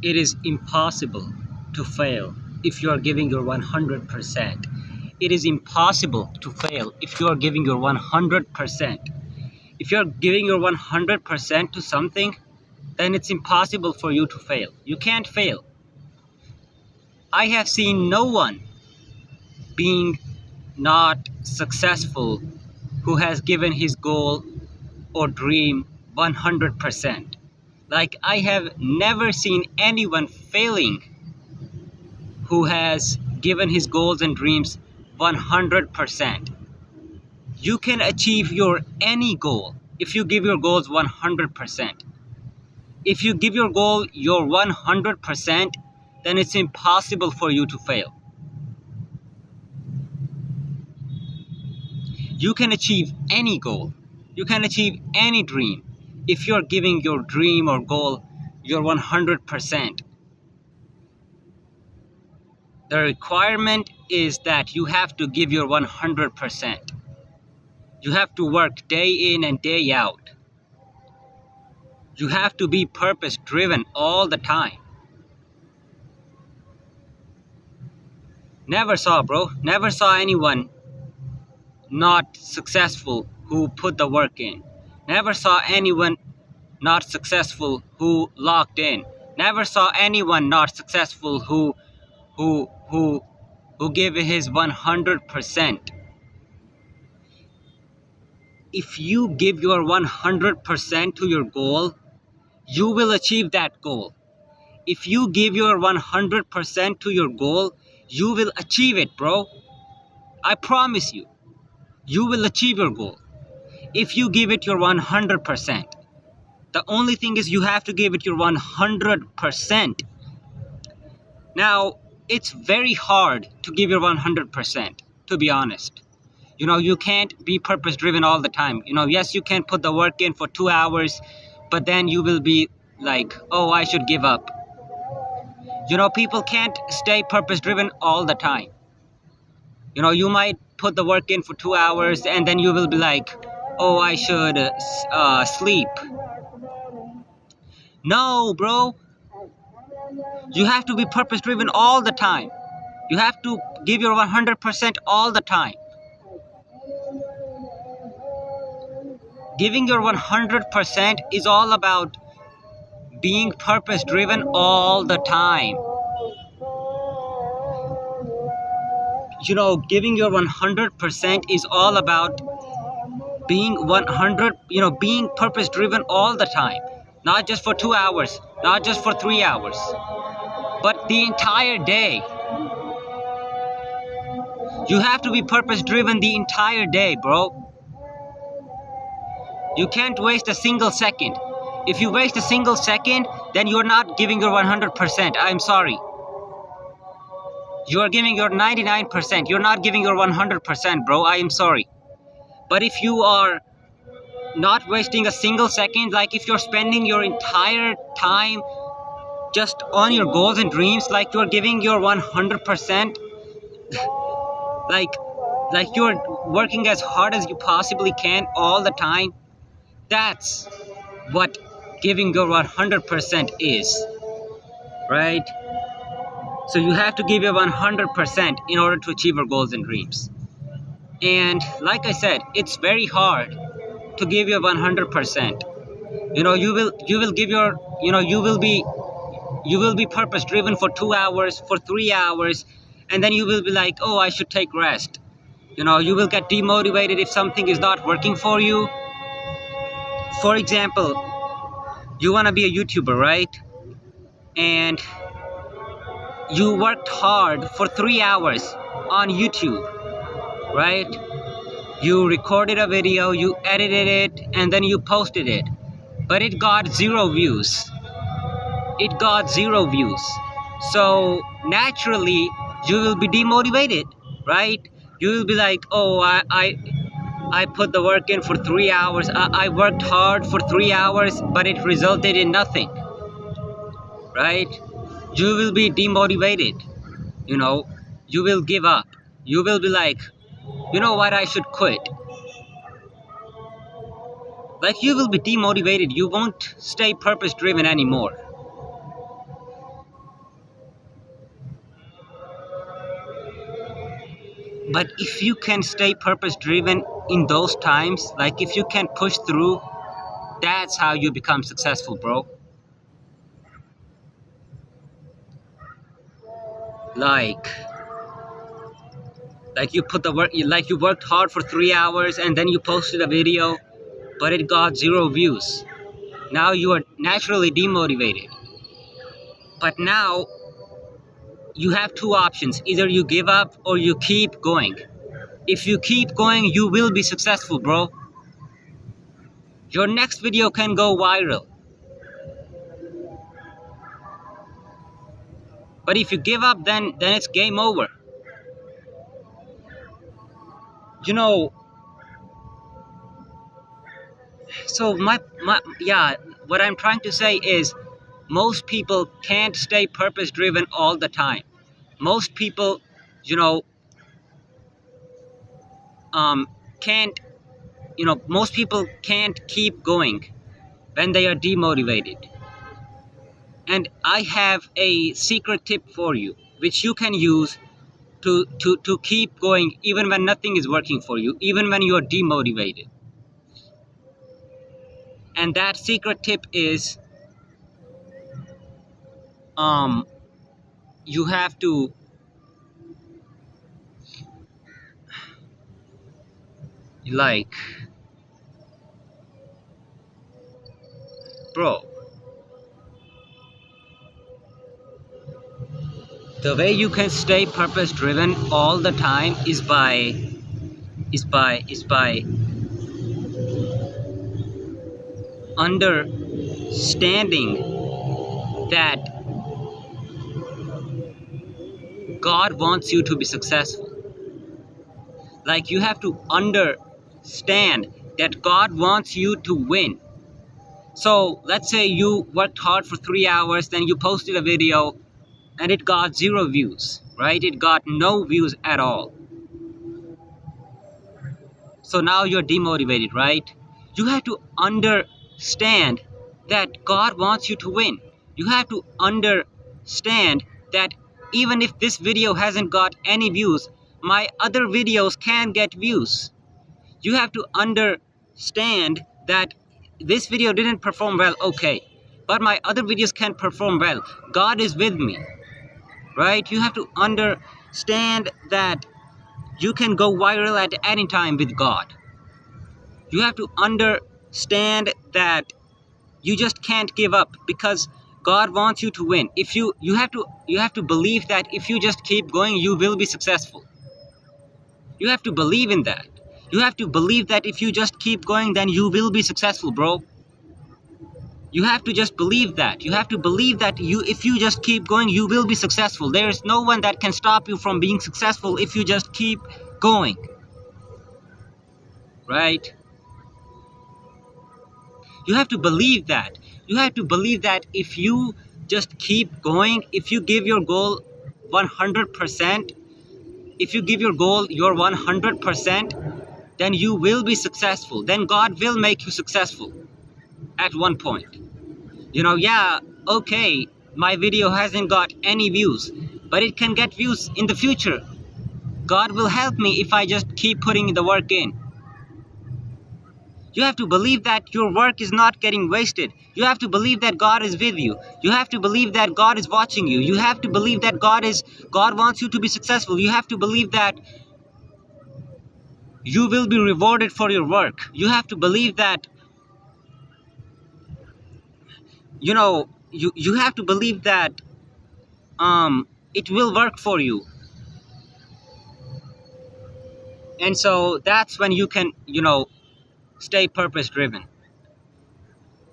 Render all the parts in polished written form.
It is impossible to fail if you are giving your 100%. It is impossible to fail if you are giving your 100%. If you are giving your 100% to something, then it's impossible for you to fail. You can't fail. I have seen no one being not successful who has given his goal or dream 100%. Like, I have never seen anyone failing who has given his goals and dreams 100%. You can achieve your any goal if you give your goals 100%. If you give your goal your 100%, then it's impossible for you to fail. You can achieve any goal. You can achieve any dream if you're giving your dream or goal your 100%. The requirement is that you have to give your 100%. You have to work day in and day out. You have to be purpose driven all the time. Never saw anyone not successful who put the work in. Never saw anyone not successful who locked in. Never saw anyone not successful who who who gave his 100%. If you give your 100% to your goal, you will achieve that goal. If you give your 100% to your goal, you will achieve it, bro. I promise you, you will achieve your goal if you give it your 100%. The only thing is you have to give it your 100%. Now, it's very hard to give your 100%, to be honest. You can't be purpose driven all the time. Yes, you can put the work in for 2 hours, but then you will be like, oh, I should give up. People can't stay purpose driven all the time. You might put the work in for 2 hours and then you will be like, oh, I should sleep. No, bro. You have to be purpose driven all the time. You have to give your 100% all the time. Giving your 100% is all about being purpose driven all the time. Giving your 100% is all about being purpose driven all the time. Not just for 2 hours, not just for 3 hours, but the entire day. You have to be purpose driven the entire day, bro. You can't waste a single second. If you waste a single second, then you're not giving your 100%. I'm sorry. You are giving your 99%. You're not giving your 100%, bro. I am sorry. But if you are not wasting a single second, like if you're spending your entire time just on your goals and dreams, like you're giving your 100%, like you're working as hard as you possibly can all the time, that's what giving your 100% is, right? So you have to give your 100% in order to achieve your goals and dreams. And like I said, it's very hard to give your 100%. You will give your, you will be purpose driven for 2 hours, for 3 hours, and then you will be like, oh, I should take rest. You will get demotivated if something is not working for you. For example, you want to be a YouTuber, right? And you worked hard for 3 hours on YouTube, right? You recorded a video, you edited it, and then you posted it. But it got 0 views. It got 0 views. So naturally, you will be demotivated, right? You will be like, oh, I put the work in for 3 hours. I worked hard for 3 hours, but it resulted in nothing, right? You will be demotivated. You will give up. You will be like, you know what, I should quit. Like, you will be demotivated. You won't stay purpose driven anymore. But if you can stay purpose driven in those times, like if you can push through, that's how you become successful, bro. like like you put the work, like you worked hard for 3 hours and then you posted a video, but it got 0 views. Now you are naturally demotivated. But now you have two options: either you give up or you keep going. If you keep going, you will be successful, bro. Your next video can go viral. But if you give up, then it's game over. You know, so my yeah, what I'm trying to say is most people can't stay purpose driven all the time. Most people, you know, can't, most people can't keep going when they are demotivated. And I have a secret tip for you, which you can use to keep going even when nothing is working for you, even when you are demotivated. And that secret tip is, um, you have to, like, bro, the way you can stay purpose driven all the time is by understanding that God wants you to be successful. Like, you have to understand that God wants you to win. So let's say you worked hard for 3 hours, then you posted a video and it got 0 views, right? It got no views at all. So now you're demotivated, right? You have to understand that God wants you to win. You have to understand that even if this video hasn't got any views, my other videos can get views. You have to understand that this video didn't perform well, okay, but my other videos can perform well. God is with me, right? You have to understand that you can go viral at any time with God. You have to understand that you just can't give up because God wants you to win. If you have to believe that if you just keep going, you will be successful. You have to believe in that. You have to believe that if you just keep going, then you will be successful, bro. You have to just believe that. You have to believe that if you just keep going, you will be successful. There is no one that can stop you from being successful if you just keep going. Right? You have to believe that. You have to believe that if you just keep going, if you give your goal 100%, if you give your goal your 100%, then you will be successful. Then God will make you successful at one point. Yeah, okay, my video hasn't got any views, but it can get views in the future. God will help me if I just keep putting the work in. You have to believe that your work is not getting wasted. You have to believe that God is with you. You have to believe that God is watching you. You have to believe that God wants you to be successful. You have to believe that you will be rewarded for your work. You have to believe that, you have to believe that it will work for you. And so that's when you can, stay purpose driven.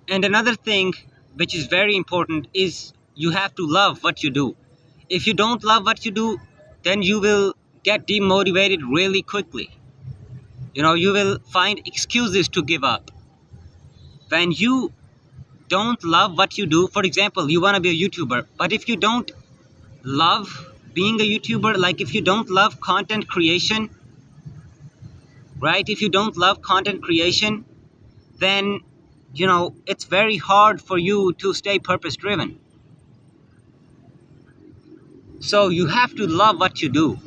And another thing which is very important is you have to love what you do. If you don't love what you do, then you will get demotivated really quickly. You will find excuses to give up. When you don't love what you do, for example, you want to be a YouTuber, but if you don't love being a YouTuber, like if you don't love content creation, right? If you don't love content creation, then it's very hard for you to stay purpose driven. So you have to love what you do.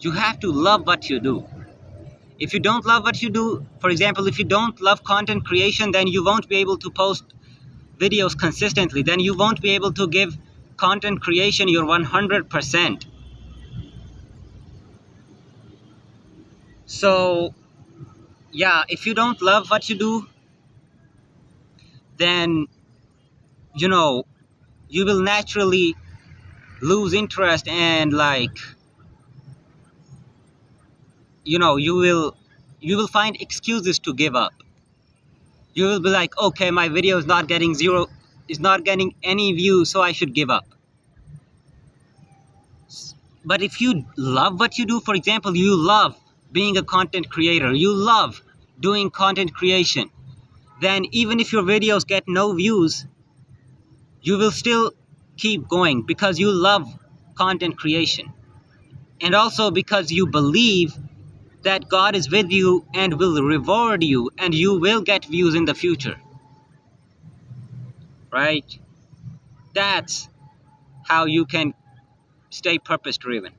You have to love what you do. If you don't love what you do, for example, if you don't love content creation, then you won't be able to post videos consistently. Then you won't be able to give content creation your 100%. So, yeah, if you don't love what you do, then, you know, you will naturally lose interest, and like, you will find excuses to give up. You will be like, okay, my video is not getting any views, so I should give up. But if you love what you do, for example, you love being a content creator, you love doing content creation, then even if your videos get no views, you will still keep going because you love content creation. And also because you believe that God is with you and will reward you and you will get views in the future. Right? That's how you can stay purpose driven.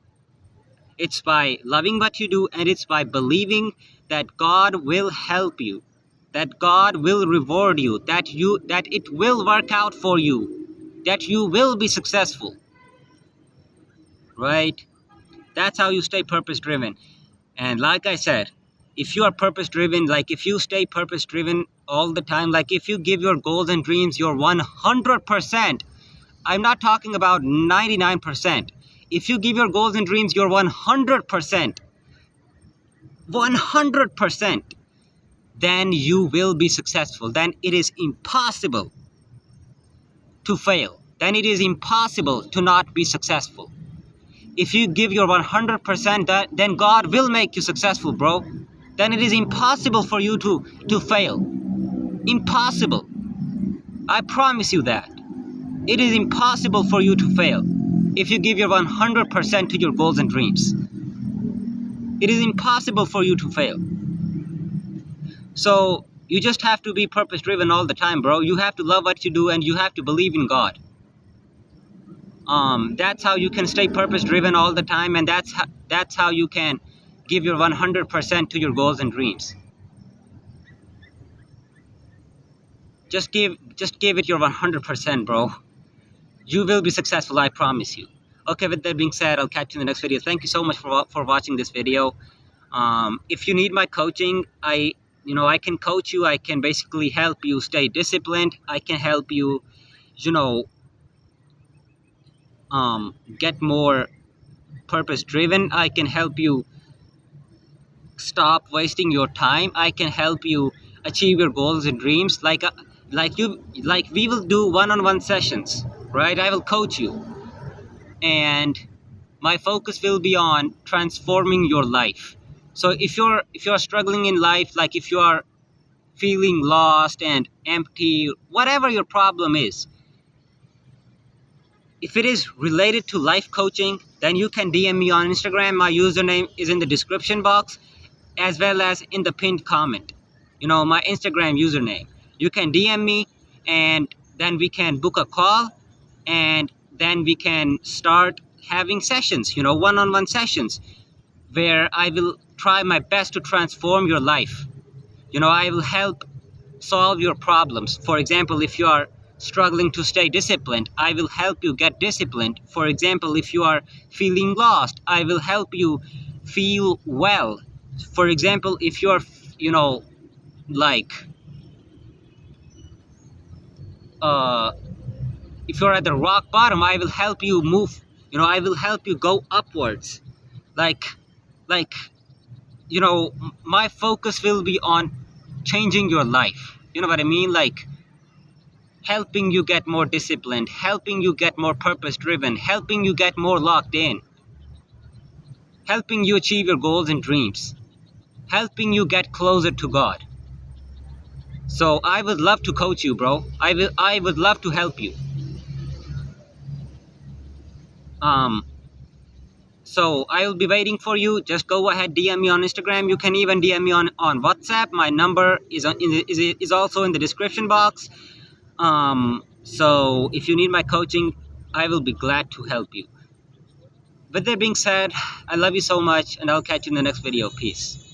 It's by loving what you do, and it's by believing that God will help you, that God will reward you, that it will work out for you, that you will be successful. Right? That's how you stay purpose driven. And like I said, if you are purpose driven, like if you stay purpose driven all the time, like if you give your goals and dreams your 100%, I'm not talking about 99%. If you give your goals and dreams your 100%, 100%, then you will be successful. Then it is impossible to fail. Then it is impossible to not be successful. If you give your 100%, then God will make you successful, bro. Then it is impossible for you to fail. Impossible. I promise you that. It is impossible for you to fail if you give your 100% to your goals and dreams. It is impossible for you to fail. So you just have to be purpose driven all the time, bro. You have to love what you do and you have to believe in God. That's how you can stay purpose driven all the time, and that's how you can give your 100% to your goals and dreams. Just give it your 100%, bro. You will be successful, I promise you. Okay, with that being said, I'll catch you in the next video. Thank you so much for watching this video. If you need my coaching, I can coach you. I can basically help you stay disciplined. I can help you, get more purpose driven. I can help you stop wasting your time. I can help you achieve your goals and dreams. Like we will do one-on-one sessions, right? I will coach you, and my focus will be on transforming your life. So if you're struggling in life, like if you are feeling lost and empty, whatever your problem is, if it is related to life coaching, then you can DM me on Instagram. My username is in the description box as well as in the pinned comment. My Instagram username. You can DM me, and then we can book a call, and then we can start having sessions, one-on-one sessions, where I will try my best to transform your life. I will help solve your problems. For example, if you are struggling to stay disciplined, I will help you get disciplined. For example, if you are feeling lost, I will help you feel well. For example, if you are, like, uh, if you're at the rock bottom, I will help you move. I will help you go upwards. Like, like, my focus will be on changing your life. You know what I mean? Like, helping you get more disciplined, helping you get more purpose driven, helping you get more locked in, helping you achieve your goals and dreams, helping you get closer to God. So I would love to coach you, bro. I would love to help you. So I will be waiting for you. Just go ahead, DM me on Instagram. You can even DM me on WhatsApp. My number is also in the description box. So if you need my coaching, I will be glad to help you. With that being said, I love you so much, and I'll catch you in the next video. Peace.